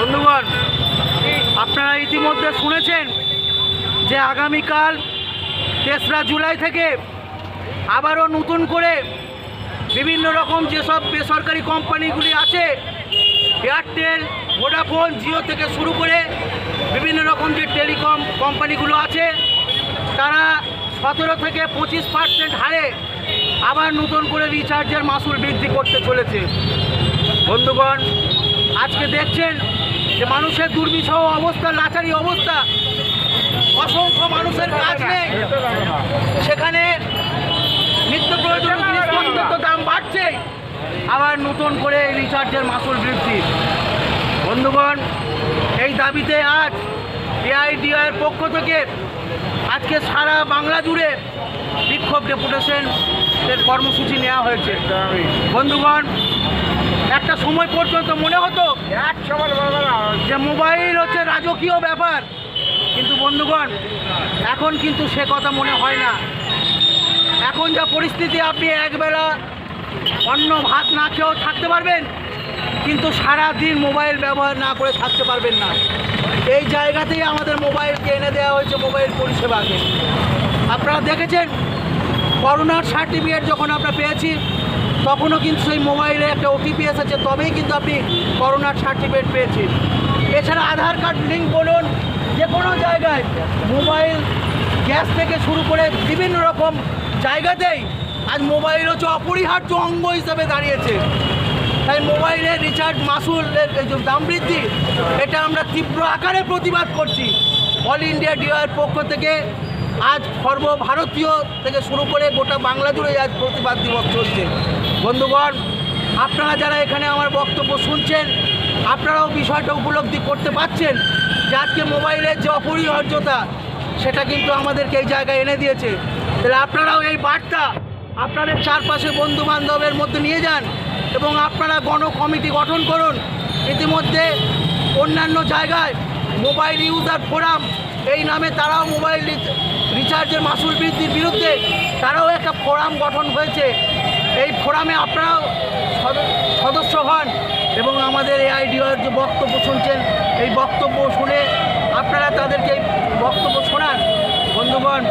বন্ধুগণ, আপনারা ইতিমধ্যে শুনেছেন যে আগামীকাল 3রা জুলাই থেকে আবারও নতুন করে বিভিন্ন রকম যেসব বেসরকারি কোম্পানিগুলি আছে, এয়ারটেল, ভোডাফোন, জিও থেকে শুরু করে বিভিন্ন রকম যে টেলিকম কোম্পানিগুলো আছে, তারা 17 থেকে 25% হারে আবার নতুন করে রিচার্জের মাসুল বৃদ্ধি করতে চলেছে। বন্ধুগণ, আজকে দেখছেন যে মানুষের দুর্বিষহ অবস্থা, লাচারি অবস্থা, অসংখ্য মানুষের কাজ নেই, সেখানে নিত্য প্রয়োজনীয় জিনিসপত্রের তো দাম বাড়ছে, আবার নতুন করে রিচার্জের মাসুল বৃদ্ধি। বন্ধুগণ, এই দাবিতে আজ এআইডিআইয়ের পক্ষ থেকে আজকে সারা বাংলা জুড়ে বিক্ষোভ ডেপুটেশনের কর্মসূচি নেওয়া হয়েছে। বন্ধুগণ, একটা সময় পর্যন্ত মনে হতো যে মোবাইল হচ্ছে রাজকীয় ব্যাপার, কিন্তু বন্ধুগণ এখন কিন্তু সে কথা মনে হয় না। এখন যা পরিস্থিতি, আপনি একবেলা অন্ন ভাত না খেয়েও থাকতে পারবেন, কিন্তু সারা দিন মোবাইল ব্যবহার না করে থাকতে পারবেন না। এই জায়গাতেই আমাদের মোবাইলকে এনে দেওয়া হয়েছে, মোবাইল পরিষেবাকে। আপনারা দেখেছেন করোনার সার্টিফিকেট যখন আমরা পেয়েছি, তখনও কিন্তু সেই মোবাইলে একটা ওটিপি এসেছে, তবেই কিন্তু আপনি করোনার সার্টিফিকেট পেয়েছি। এছাড়া আধার কার্ড লিঙ্ক বলুন, যে কোনো জায়গায় মোবাইল, গ্যাস থেকে শুরু করে বিভিন্ন রকম জায়গাতেই আজ মোবাইল হচ্ছে অপরিহার্য অঙ্গ হিসাবে দাঁড়িয়েছে। তাই মোবাইলের রিচার্জ মাসুলের যে দাম বৃদ্ধি, এটা আমরা তীব্র আকারে প্রতিবাদ করছি। অল ইন্ডিয়া ডিওয়াইয়ের পক্ষ থেকে আজ সর্বভারতীয় থেকে শুরু করে গোটা বাংলা জুড়ে আজ প্রতিবাদ দিবস চলছে। বন্ধুগণ, আপনারা যারা এখানে আমার বক্তব্য শুনছেন, আপনারাও বিষয়টা উপলব্ধি করতে পারছেন যে আজকে মোবাইলের যে অপরিহার্যতা, সেটা কিন্তু আমাদেরকে এই জায়গায় এনে দিয়েছে। তাহলে আপনারাও এই বার্তা আপনাদের চারপাশে বন্ধুবান্ধবের মধ্যে নিয়ে যান এবং আপনারা গণ কমিটি গঠন করুন। ইতিমধ্যে অন্যান্য জায়গায় মোবাইল ইউজার ফোরাম এই নামে তারাও মোবাইল রিচার্জের মাসুল বৃদ্ধির বিরুদ্ধে তারাও একটা ফোরাম গঠন হয়েছে। এই ফোরামে আপনারাও সদস্য হন এবং আমাদের এআইডিআইয়ের যে বক্তব্য শুনছেন, এই বক্তব্য শুনে আপনারা তাদেরকে এই বক্তব্য শোনান। বন্ধুগণ,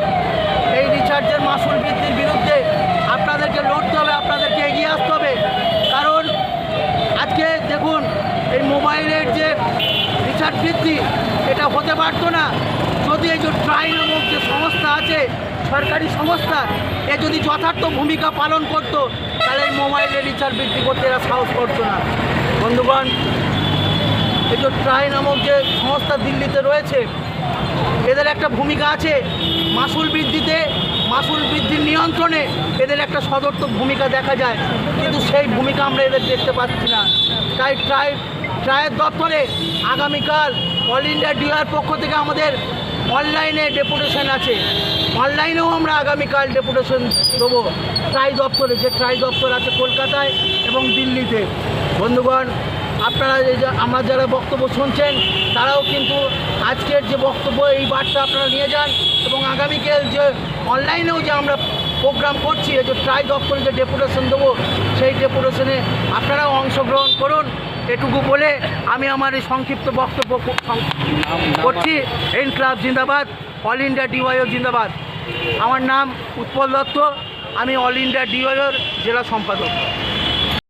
এই রিচার্জের মাসুল বৃদ্ধির বিরুদ্ধে আপনাদেরকে লড়তে হবে, আপনাদেরকে এগিয়ে আসতে হবে। কারণ আজকে দেখুন, এই মোবাইলের যে রিচার্জ বৃদ্ধি, এটা হতে পারতো না যদি এই যে ট্রাই নামক যে সংস্থা আছে, সরকারি সংস্থা, এ যদি যথার্থ ভূমিকা পালন করতো, তাহলে এই মোবাইলের রিচার্জ বৃদ্ধি করতে এরা সাহস করতো না। বন্ধুগণ, এই যে ট্রাই নামক যে সংস্থা দিল্লিতে রয়েছে, এদের একটা ভূমিকা আছে মাসুল বৃদ্ধিতে, মাসুল বৃদ্ধির নিয়ন্ত্রণে এদের একটা সদর্থক ভূমিকা দেখা যায়, কিন্তু সেই ভূমিকা আমরা এদের দেখতে পাচ্ছি না। তাই ট্রাইয়ের দপ্তরে আগামীকাল অল ইন্ডিয়া ডিওয়াইয়ের পক্ষ থেকে আমাদের অনলাইনে ডেপুটেশন আছে, অনলাইনেও আমরা আগামীকাল ডেপুটেশন দেবো ট্রাই দপ্তরে, যে ট্রাই দপ্তর আছে কলকাতায় এবং দিল্লিতে। বন্ধুগণ, আপনারা আমার যারা বক্তব্য শুনছেন, তারাও কিন্তু আজকের যে বক্তব্য, এই বার্তা আপনারা নিয়ে যান এবং আগামীকাল যে অনলাইনেও যে আমরা প্রোগ্রাম করছি, এই যে ট্রাই দপ্তরে যে ডেপুটেশন দেবো, সেই ডেপুটেশনে আপনারাও অংশগ্রহণ করুন। এটুকু বলে আমি আমার এই সংক্ষিপ্ত বক্তব্য করছি। ইনকলাব জিন্দাবাদ, অল ইন্ডিয়া ডিওয়াইও জিন্দাবাদ। আমার নাম উৎপল দত্ত, আমি অল ইন্ডিয়া ডিওয়াইওর জেলা সম্পাদক।